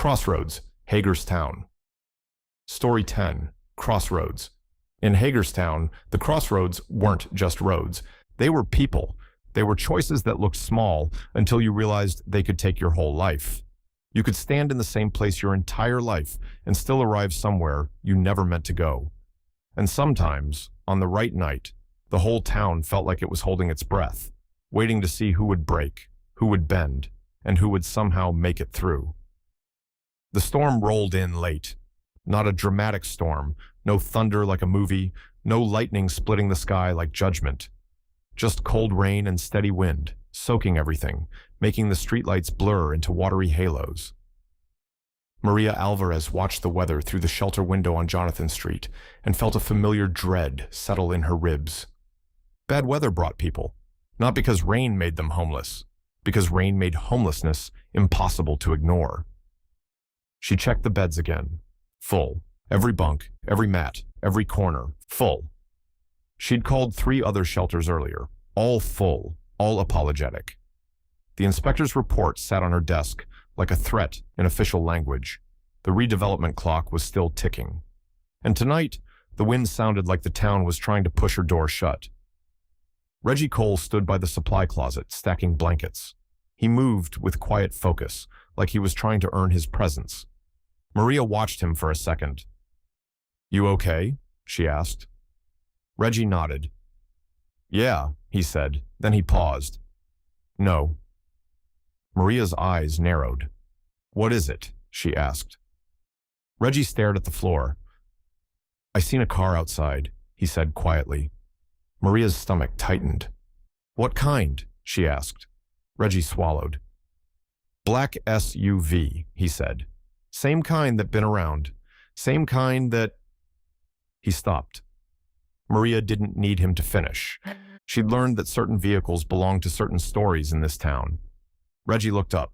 Crossroads, Hagerstown. Story 10. Crossroads. In Hagerstown, the crossroads weren't just roads. They were people. They were choices that looked small until you realized they could take your whole life. You could stand in the same place your entire life and still arrive somewhere you never meant to go. And sometimes, on the right night, the whole town felt like it was holding its breath, waiting to see who would break, who would bend, and who would somehow make it through. The storm rolled in late. Not a dramatic storm, no thunder like a movie, no lightning splitting the sky like Judgment. Just cold rain and steady wind, soaking everything, making the streetlights blur into watery halos. Maria Alvarez watched the weather through the shelter window on Jonathan Street and felt a familiar dread settle in her ribs. Bad weather brought people, not because rain made them homeless, because rain made homelessness impossible to ignore. She checked the beds again. Full. Every bunk, every mat, every corner, full. She'd called 3 other shelters earlier, all full, all apologetic. The inspector's report sat on her desk like a threat in official language. The redevelopment clock was still ticking. And tonight, the wind sounded like the town was trying to push her door shut. Reggie Cole stood by the supply closet, stacking blankets. He moved with quiet focus, like he was trying to earn his presence. Maria watched him for a second. "You okay?" she asked. Reggie nodded. "Yeah," he said. Then he paused. "No." Maria's eyes narrowed. "What is it?" she asked. Reggie stared at the floor. "I seen a car outside," he said quietly. Maria's stomach tightened. "What kind?" she asked. Reggie swallowed. "Black SUV," he said. "Same kind that been around. Same kind that—" He stopped. Maria didn't need him to finish. She'd learned that certain vehicles belonged to certain stories in this town. Reggie looked up.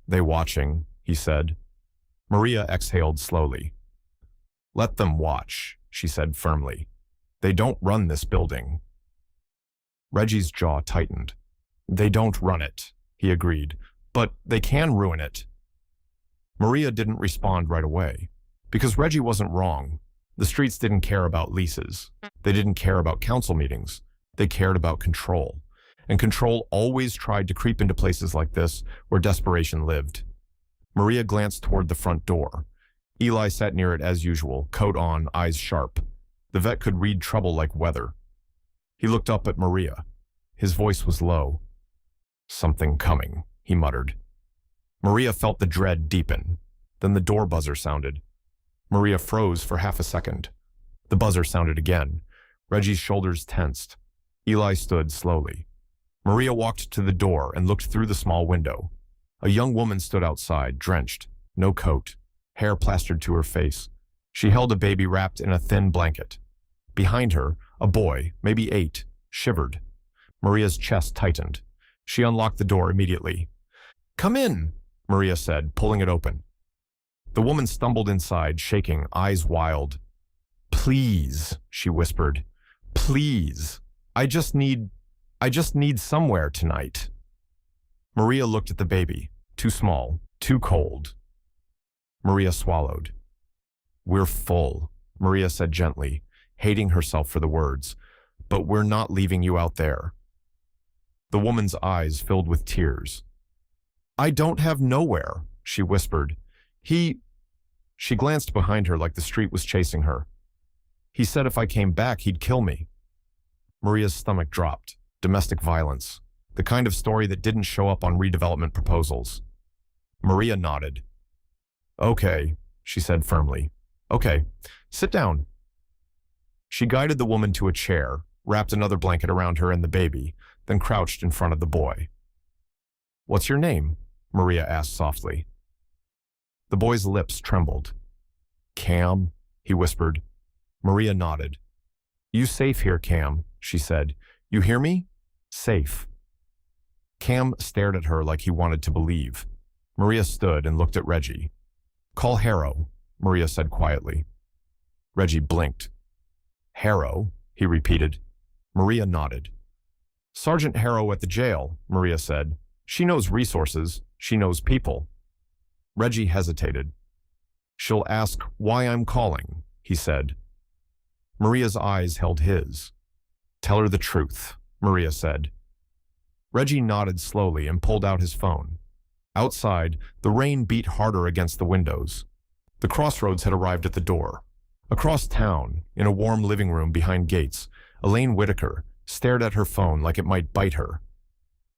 "They watching," he said. Maria exhaled slowly. "Let them watch," she said firmly. "They don't run this building." Reggie's jaw tightened. "They don't run it," he agreed, "but they can ruin it." Maria didn't respond right away, because Reggie wasn't wrong. The streets didn't care about leases. They didn't care about council meetings. They cared about control. And control always tried to creep into places like this where desperation lived. Maria glanced toward the front door. Eli sat near it as usual, coat on, eyes sharp. The vet could read trouble like weather. He looked up at Maria. His voice was low. "Something coming," he muttered. Maria felt the dread deepen. Then the door buzzer sounded. Maria froze for half a second. The buzzer sounded again. Reggie's shoulders tensed. Eli stood slowly. Maria walked to the door and looked through the small window. A young woman stood outside, drenched, no coat, hair plastered to her face. She held a baby wrapped in a thin blanket. Behind her, a boy, maybe 8, shivered. Maria's chest tightened. She unlocked the door immediately. "Come in," Maria said, pulling it open. The woman stumbled inside, shaking, eyes wild. "Please," she whispered. "Please. I just need somewhere tonight." Maria looked at the baby. Too small, too cold. Maria swallowed. "We're full," Maria said gently, hating herself for the words. "But we're not leaving you out there." The woman's eyes filled with tears. "I don't have nowhere," she whispered. She glanced behind her like the street was chasing her. "He said if I came back, he'd kill me." Maria's stomach dropped. Domestic violence. The kind of story that didn't show up on redevelopment proposals. Maria nodded. "Okay," she said firmly. "Okay, sit down." She guided the woman to a chair, wrapped another blanket around her and the baby, then crouched in front of the boy. "What's your name?" Maria asked softly. The boy's lips trembled. "Cam," he whispered. Maria nodded. "You safe here, Cam," she said. "You hear me? Safe." Cam stared at her like he wanted to believe. Maria stood and looked at Reggie. "Call Harrow," Maria said quietly. Reggie blinked. "Harrow," he repeated. Maria nodded. "Sergeant Harrow at the jail," Maria said. "She knows resources. She knows people." Reggie hesitated. "She'll ask why I'm calling," he said. Maria's eyes held his. "Tell her the truth," Maria said. Reggie nodded slowly and pulled out his phone. Outside, the rain beat harder against the windows. The Crossroads had arrived at the door. Across town, in a warm living room behind gates, Elaine Whitaker stared at her phone like it might bite her.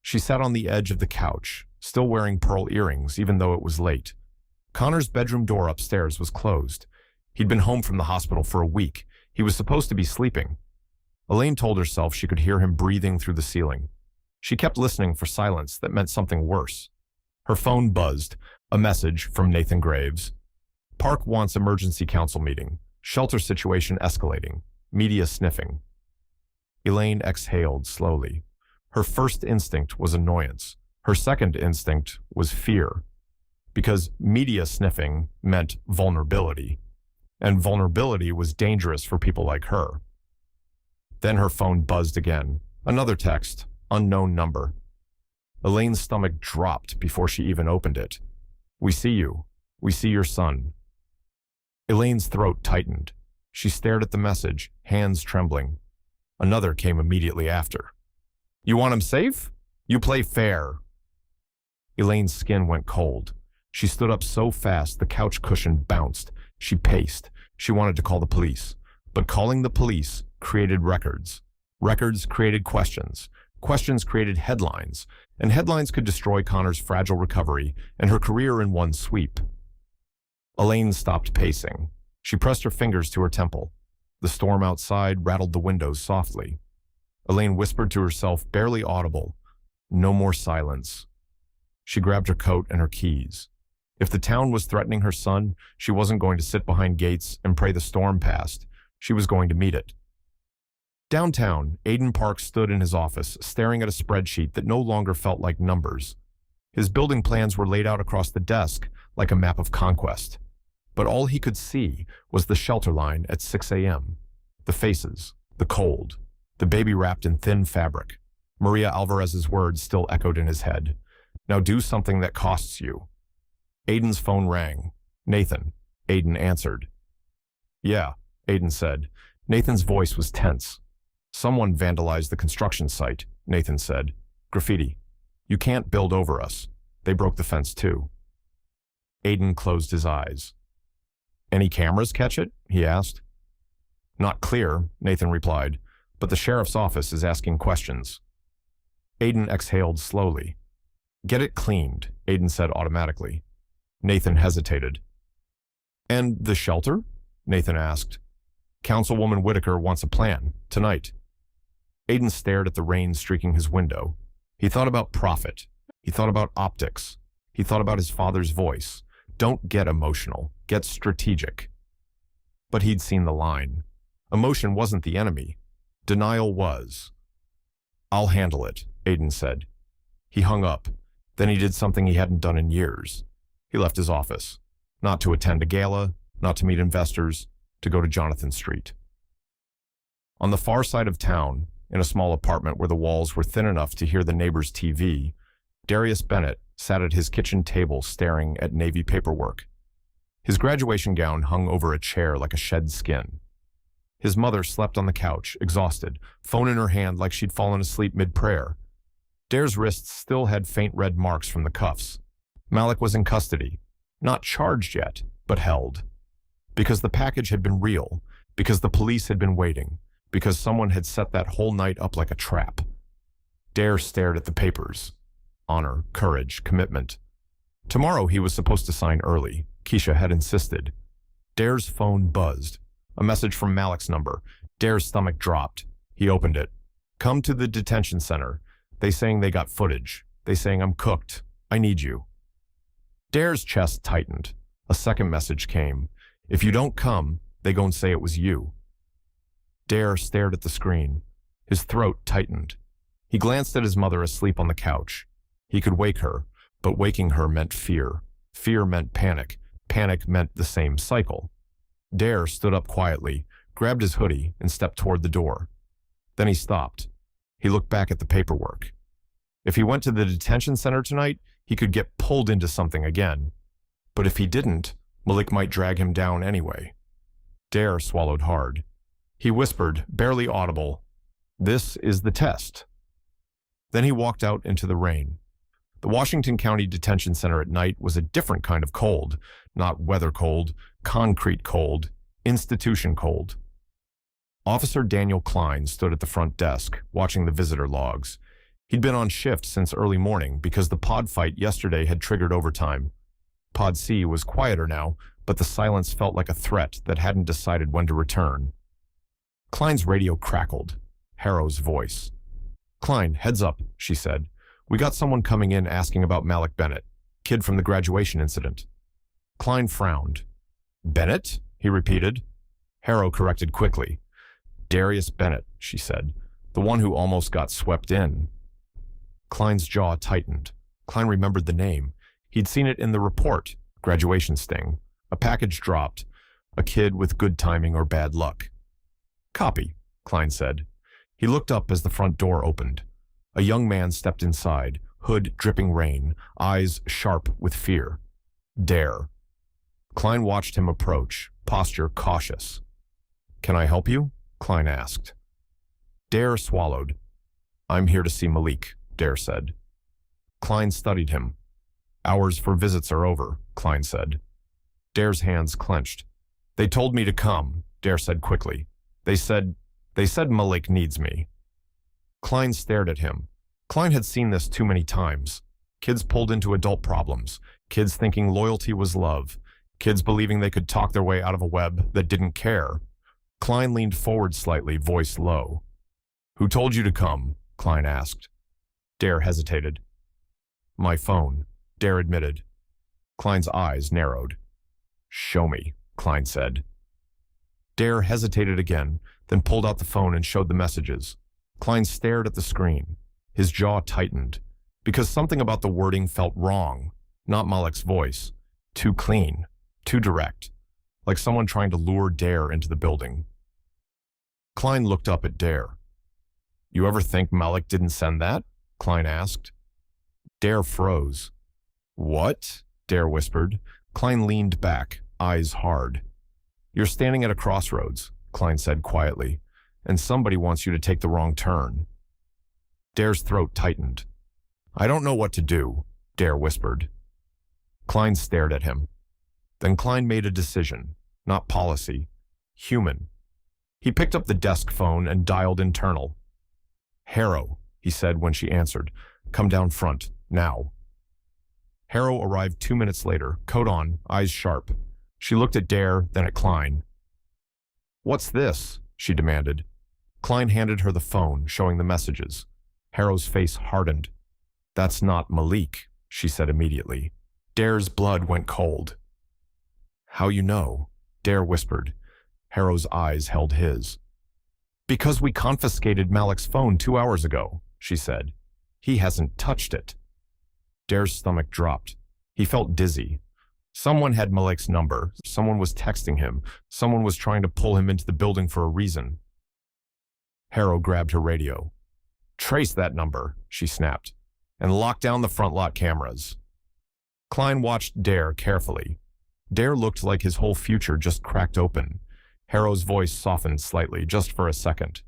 She sat on the edge of the couch, still wearing pearl earrings even though it was late. Connor's bedroom door upstairs was closed. He'd been home from the hospital for a week. He was supposed to be sleeping. Elaine told herself she could hear him breathing through the ceiling. She kept listening for silence that meant something worse. Her phone buzzed, a message from Nathan Graves. "Park wants emergency council meeting. Shelter situation escalating. Media sniffing." Elaine exhaled slowly. Her first instinct was annoyance. Her second instinct was fear. Because media sniffing meant vulnerability. And vulnerability was dangerous for people like her. Then her phone buzzed again. Another text, unknown number. Elaine's stomach dropped before she even opened it. "We see you. We see your son." Elaine's throat tightened. She stared at the message, hands trembling. Another came immediately after. "You want him safe? You play fair." Elaine's skin went cold. She stood up so fast the couch cushion bounced. She paced. She wanted to call the police. But calling the police created records. Records created questions. Questions created headlines. And headlines could destroy Connor's fragile recovery and her career in one sweep. Elaine stopped pacing. She pressed her fingers to her temple. The storm outside rattled the windows softly. Elaine whispered to herself, barely audible, "No more silence." She grabbed her coat and her keys. If the town was threatening her son, she wasn't going to sit behind gates and pray the storm passed. She was going to meet it. Downtown, Aiden Park stood in his office, staring at a spreadsheet that no longer felt like numbers. His building plans were laid out across the desk like a map of conquest. But all he could see was the shelter line at 6 a.m. The faces, the cold, the baby wrapped in thin fabric. Maria Alvarez's words still echoed in his head. "Now do something that costs you." Aiden's phone rang. "Nathan," Aiden answered. "Yeah," Aiden said. Nathan's voice was tense. "Someone vandalized the construction site," Nathan said. "Graffiti. You can't build over us. They broke the fence too." Aiden closed his eyes. "Any cameras catch it?" he asked. "Not clear," Nathan replied, "but the sheriff's office is asking questions." Aiden exhaled slowly. "Get it cleaned," Aiden said automatically. Nathan hesitated. "And the shelter?" Nathan asked. "Councilwoman Whitaker wants a plan, tonight." Aiden stared at the rain streaking his window. He thought about profit. He thought about optics. He thought about his father's voice. "Don't get emotional. Get strategic." But he'd seen the line. Emotion wasn't the enemy. Denial was. "I'll handle it," Aiden said. He hung up. Then he did something he hadn't done in years. He left his office. Not to attend a gala, not to meet investors, to go to Jonathan Street. On the far side of town, in a small apartment where the walls were thin enough to hear the neighbor's TV, Darius Bennett sat at his kitchen table staring at Navy paperwork. His graduation gown hung over a chair like a shed skin. His mother slept on the couch, exhausted, phone in her hand like she'd fallen asleep mid-prayer. Dare's wrists still had faint red marks from the cuffs. Malik was in custody, not charged yet, but held. Because the package had been real, because the police had been waiting, because someone had set that whole night up like a trap. Dare stared at the papers. Honor, courage, commitment. Tomorrow he was supposed to sign early. Keisha had insisted. Dare's phone buzzed. A message from Malik's number. Dare's stomach dropped. He opened it. "Come to the detention center. They saying they got footage. They saying I'm cooked. I need you." Dare's chest tightened. A second message came. "If you don't come, they gon' say it was you." Dare stared at the screen. His throat tightened. He glanced at his mother asleep on the couch. He could wake her, but waking her meant fear. Fear meant panic. Panic meant the same cycle. Dare stood up quietly, grabbed his hoodie, and stepped toward the door. Then he stopped. He looked back at the paperwork. If he went to the detention center tonight, he could get pulled into something again. But if he didn't, Malik might drag him down anyway. Dare swallowed hard. He whispered, barely audible, "This is the test." Then he walked out into the rain. The Washington County Detention Center at night was a different kind of cold, not weather cold, concrete cold, institution cold. Officer Daniel Klein stood at the front desk, watching the visitor logs. He'd been on shift since early morning because the pod fight yesterday had triggered overtime. Pod C was quieter now, but the silence felt like a threat that hadn't decided when to return. Klein's radio crackled. Harrow's voice. "Klein, heads up," she said. "We got someone coming in asking about Malik Bennett, kid from the graduation incident." Klein frowned. "Bennett?" he repeated. Harrow corrected quickly. "Darius Bennett," she said. "The one who almost got swept in." Klein's jaw tightened. Klein remembered the name. He'd seen it in the report, graduation sting. A package dropped. A kid with good timing or bad luck. "Copy," Klein said. He looked up as the front door opened. A young man stepped inside, hood dripping rain, eyes sharp with fear. Dare. Klein watched him approach, posture cautious. "Can I help you?" Klein asked. Dare swallowed. "I'm here to see Malik," Dare said. Klein studied him. "Hours for visits are over," Klein said. Dare's hands clenched. "They told me to come," Dare said quickly. They said Malik needs me." Klein stared at him. Klein had seen this too many times. Kids pulled into adult problems. Kids thinking loyalty was love. Kids believing they could talk their way out of a web that didn't care. Klein leaned forward slightly, voice low. "Who told you to come?" Klein asked. Dare hesitated. "My phone," Dare admitted. Klein's eyes narrowed. "Show me," Klein said. Dare hesitated again, then pulled out the phone and showed the messages. Klein stared at the screen. His jaw tightened, because something about the wording felt wrong, not Malik's voice. Too clean, too direct, like someone trying to lure Dare into the building. Klein looked up at Dare. "You ever think Malik didn't send that?" Klein asked. Dare froze. "What?" Dare whispered. Klein leaned back, eyes hard. "You're standing at a crossroads," Klein said quietly, "and somebody wants you to take the wrong turn." Dare's throat tightened. "I don't know what to do," Dare whispered. Klein stared at him. Then Klein made a decision, not policy, human. He picked up the desk phone and dialed internal. "Harrow," he said when she answered. "Come down front, now." Harrow arrived 2 minutes later, coat on, eyes sharp. She looked at Dare, then at Klein. "What's this?" she demanded. Klein handed her the phone, showing the messages. Harrow's face hardened. "That's not Malik," she said immediately. Dare's blood went cold. "How you know?" Dare whispered. Harrow's eyes held his. "Because we confiscated Malik's phone 2 hours ago," she said. "He hasn't touched it." Dare's stomach dropped. He felt dizzy. Someone had Malik's number. Someone was texting him. Someone was trying to pull him into the building for a reason. Harrow grabbed her radio. "Trace that number," she snapped, "and lock down the front lot cameras." Klein watched Dare carefully. Dare looked like his whole future just cracked open. Harrow's voice softened slightly, just for a second.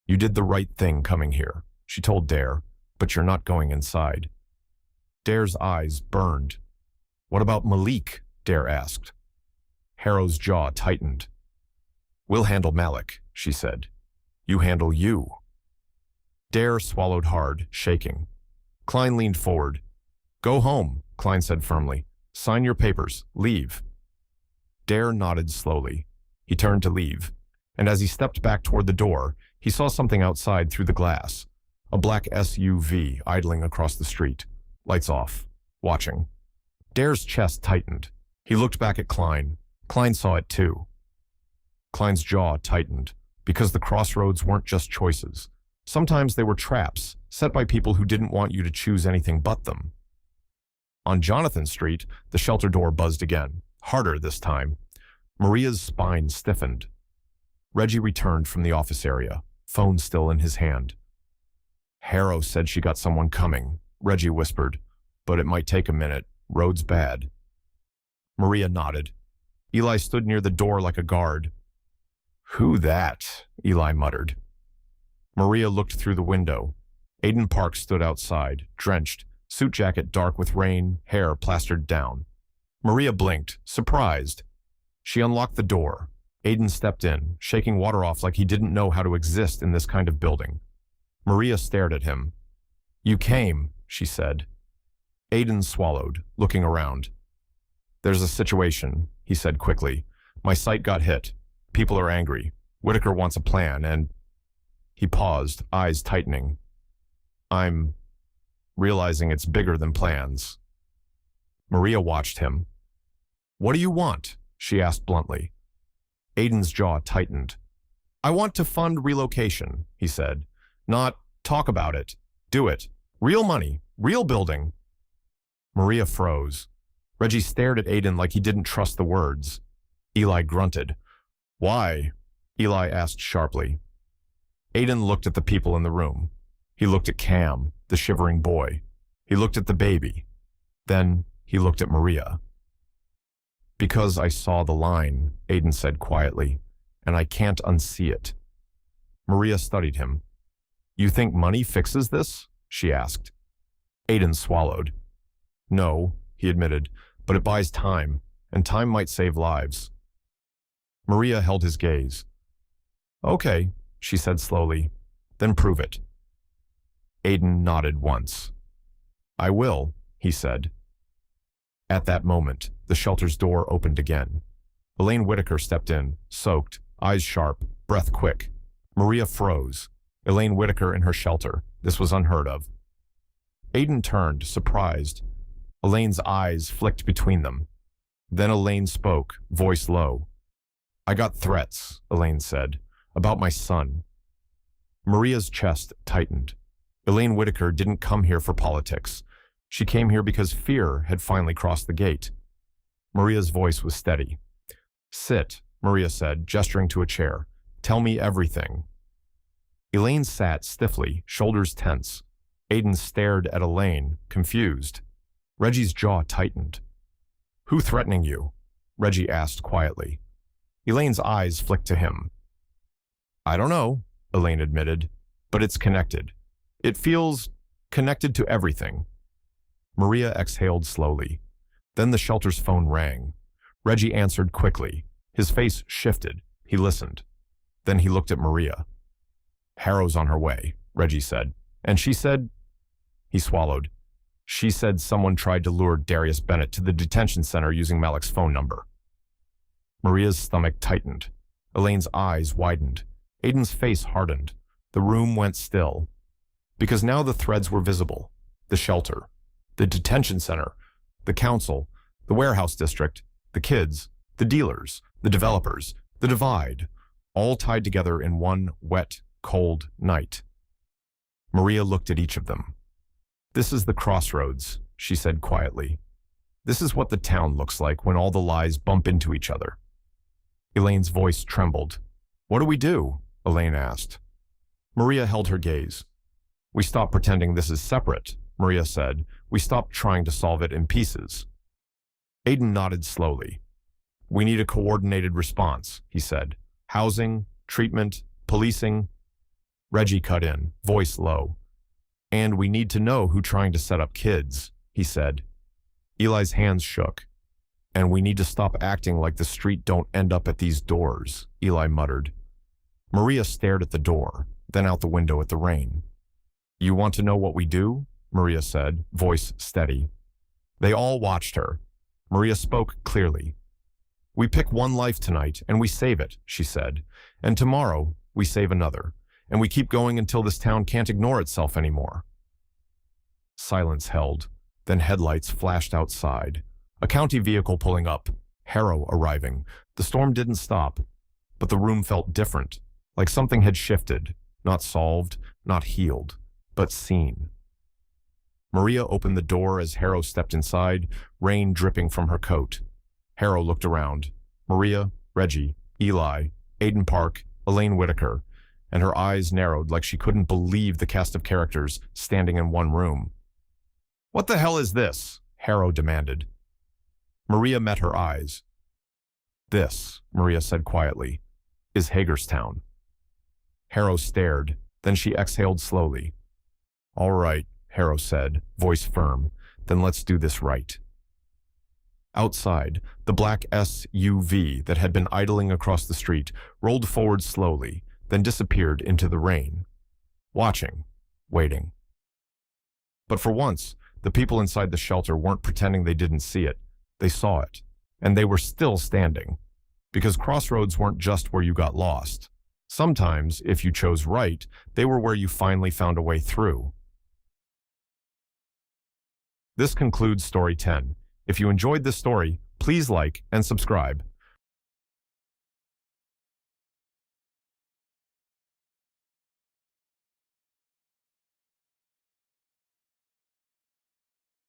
"You did the right thing coming here," she told Dare, "but you're not going inside." Dare's eyes burned. "What about Malik?" Dare asked. Harrow's jaw tightened. "We'll handle Malik," she said. "You handle you." Dare swallowed hard, shaking. Klein leaned forward. "Go home," Klein said firmly. "Sign your papers. Leave." Dare nodded slowly. He turned to leave, and as he stepped back toward the door, he saw something outside through the glass. A black SUV idling across the street. Lights off. Watching. Dare's chest tightened. He looked back at Klein. Klein saw it too. Klein's jaw tightened, because the crossroads weren't just choices. Sometimes they were traps, set by people who didn't want you to choose anything but them. On Jonathan Street, the shelter door buzzed again, harder this time. Maria's spine stiffened. Reggie returned from the office area, phone still in his hand. "Harrow said she got someone coming," Reggie whispered, "but it might take a minute. Road's bad." Maria nodded. Eli stood near the door like a guard. "Who that?" Eli muttered. Maria looked through the window. Aiden Park stood outside, drenched, suit jacket dark with rain, hair plastered down. Maria blinked, surprised. She unlocked the door. Aiden stepped in, shaking water off like he didn't know how to exist in this kind of building. Maria stared at him. "You came," she said. Aiden swallowed, looking around. "There's a situation," he said quickly. "My site got hit. People are angry. Whitaker wants a plan, and—" He paused, eyes tightening. "I'm realizing it's bigger than plans." Maria watched him. "What do you want?" she asked bluntly. Aiden's jaw tightened. "I want to fund relocation," he said. "Not talk about it. Do it. Real money. Real building." Maria froze. Reggie stared at Aiden like he didn't trust the words. Eli grunted. "Why?" Eli asked sharply. Aiden looked at the people in the room. He looked at Cam, the shivering boy. He looked at the baby. Then he looked at Maria. "Because I saw the line," Aiden said quietly, "and I can't unsee it." Maria studied him. "You think money fixes this?" she asked. Aiden swallowed. "No," he admitted, "but it buys time, and time might save lives." Maria held his gaze. "Okay," she said slowly, "then prove it." Aiden nodded once. "I will," he said. At that moment, the shelter's door opened again. Elaine Whitaker stepped in, soaked, eyes sharp, breath quick. Maria froze. Elaine Whitaker in her shelter. This was unheard of. Aiden turned, surprised. Elaine's eyes flicked between them. Then Elaine spoke, voice low. "I got threats," Elaine said, "about my son." Maria's chest tightened. Elaine Whitaker didn't come here for politics. She came here because fear had finally crossed the gate. Maria's voice was steady. "Sit," Maria said, gesturing to a chair. "Tell me everything." Elaine sat stiffly, shoulders tense. Aiden stared at Elaine, confused. Reggie's jaw tightened. "Who threatening you?" Reggie asked quietly. Elaine's eyes flicked to him. "I don't know," Elaine admitted, "but it's connected. It feels connected to everything." Maria exhaled slowly. Then the shelter's phone rang. Reggie answered quickly. His face shifted. He listened. Then he looked at Maria. "Harrow's on her way," Reggie said. "And she said—" He swallowed. "She said someone tried to lure Darius Bennett to the detention center using Malik's phone number." Maria's stomach tightened. Elaine's eyes widened. Aiden's face hardened. The room went still. Because now the threads were visible. The shelter, the detention center, the council, the warehouse district, the kids, the dealers, the developers, the divide, all tied together in one wet, cold night. Maria looked at each of them. "This is the Crossroads," she said quietly. "This is what the town looks like when all the lies bump into each other." Elaine's voice trembled. "What do we do?" Elaine asked. Maria held her gaze. "We stop pretending this is separate," Maria said. "We stop trying to solve it in pieces." Aiden nodded slowly. "We need a coordinated response," he said. "Housing, treatment, policing." Reggie cut in, voice low. "And we need to know who's trying to set up kids," he said. Eli's hands shook. "And we need to stop acting like the street don't end up at these doors," Eli muttered. Maria stared at the door, then out the window at the rain. "You want to know what we do?" Maria said, voice steady. They all watched her. Maria spoke clearly. "We pick one life tonight, and we save it," she said. "And tomorrow, we save another. And we keep going until this town can't ignore itself anymore." Silence held. Then headlights flashed outside. A county vehicle pulling up. Harrow arriving. The storm didn't stop. But the room felt different. Like something had shifted. Not solved, not healed, but seen. Maria opened the door as Harrow stepped inside, rain dripping from her coat. Harrow looked around. Maria, Reggie, Eli, Aiden Park, Elaine Whitaker, and her eyes narrowed like she couldn't believe the cast of characters standing in one room. "What the hell is this?" Harrow demanded. Maria met her eyes. "This," Maria said quietly, "is Hagerstown." Harrow stared, then she exhaled slowly. "All right," Harrow said, voice firm, "then let's do this right." Outside, the black SUV that had been idling across the street rolled forward slowly, then disappeared into the rain. Watching, waiting. But for once, the people inside the shelter weren't pretending they didn't see it. They saw it, and they were still standing. Because crossroads weren't just where you got lost. Sometimes, if you chose right, they were where you finally found a way through. This concludes Story 10. If you enjoyed this story, please like and subscribe.